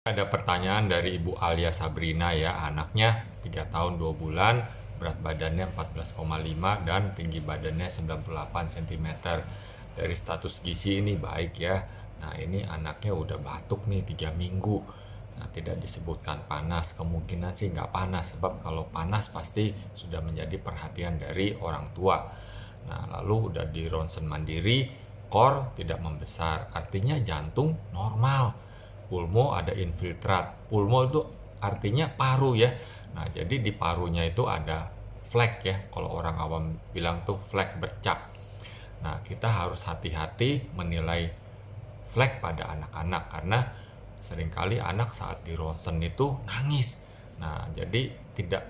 Ada pertanyaan dari Ibu Alia Sabrina ya, anaknya 3 tahun 2 bulan, berat badannya 14,5 dan tinggi badannya 98 cm. Dari status gizi ini baik ya. Nah ini anaknya udah batuk nih 3 minggu. Nah tidak disebutkan panas, kemungkinan sih nggak panas, sebab kalau panas pasti sudah menjadi perhatian dari orang tua. Nah lalu udah di ronsen mandiri, kor tidak membesar, artinya jantung normal. Pulmo ada infiltrat. Pulmo itu artinya paru ya. Nah, jadi di parunya itu ada flek ya. Kalau orang awam bilang tuh flek bercak. Nah, kita harus hati-hati menilai flek pada anak-anak karena seringkali anak saat di ronsen itu nangis. Nah, jadi tidak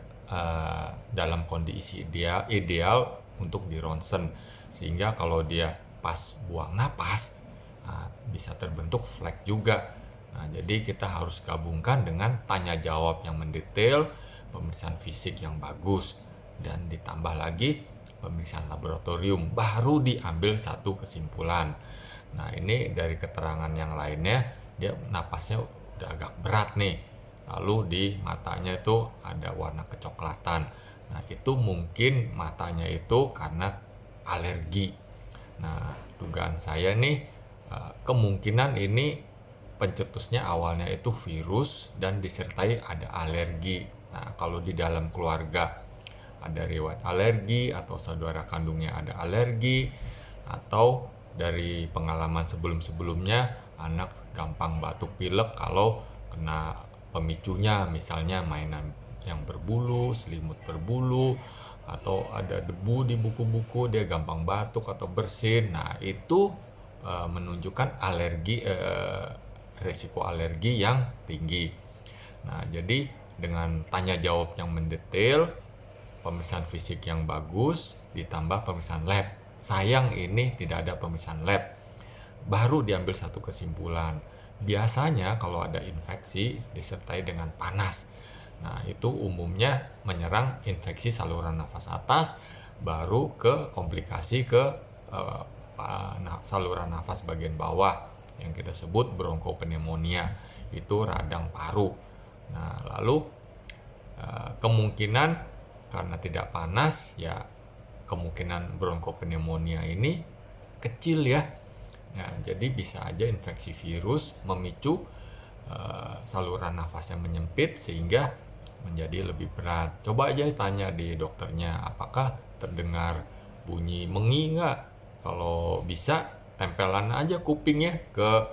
dalam kondisi ideal untuk di ronsen. Sehingga kalau dia pas buang napas, bisa terbentuk flek juga. Nah, jadi kita harus gabungkan dengan tanya jawab yang mendetail, pemeriksaan fisik yang bagus, dan ditambah lagi pemeriksaan laboratorium, baru diambil satu kesimpulan. Nah, ini dari keterangan yang lainnya, dia napasnya udah agak berat nih. Lalu di matanya itu ada warna kecoklatan. Nah, itu mungkin matanya itu karena alergi. Nah, dugaan saya nih kemungkinan ini pencetusnya awalnya itu virus dan disertai ada alergi. Nah, kalau di dalam keluarga ada riwayat alergi atau saudara kandungnya ada alergi atau dari pengalaman sebelum-sebelumnya anak gampang batuk pilek kalau kena pemicunya, misalnya mainan yang berbulu, selimut berbulu, atau ada debu di buku-buku dia gampang batuk atau bersin. Nah, itu menunjukkan alergi, risiko alergi yang tinggi. Nah, jadi dengan tanya jawab yang mendetail, pemeriksaan fisik yang bagus, ditambah pemeriksaan lab. Sayang ini tidak ada pemeriksaan lab. Baru diambil satu kesimpulan. Biasanya kalau ada infeksi disertai dengan panas. Nah, itu umumnya menyerang infeksi saluran nafas atas, baru ke komplikasi ke saluran nafas bagian bawah yang kita sebut bronkopneumonia, itu radang paru. Nah, lalu kemungkinan karena tidak panas ya kemungkinan bronkopneumonia ini kecil ya. Ya, jadi bisa aja infeksi virus memicu saluran nafasnya menyempit sehingga menjadi lebih berat. Coba aja tanya di dokternya apakah terdengar bunyi mengi nggak. Kalau bisa tempelan aja kupingnya ke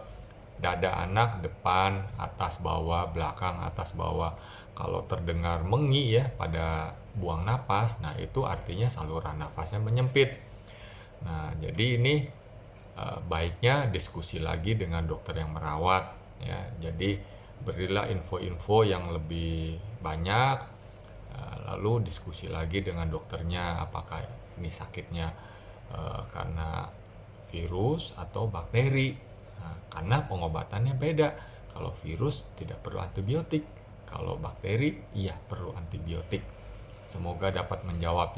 dada anak, depan, atas bawah, belakang, atas bawah. Kalau terdengar mengi ya pada buang napas, nah itu artinya saluran nafasnya menyempit. Nah, jadi ini baiknya diskusi lagi dengan dokter yang merawat ya. Jadi berilah info-info yang lebih banyak, lalu diskusi lagi dengan dokternya apakah ini sakitnya karena virus atau bakteri. Nah, karena pengobatannya beda. Kalau virus tidak perlu antibiotik, kalau bakteri iya perlu antibiotik. Semoga dapat menjawab ya.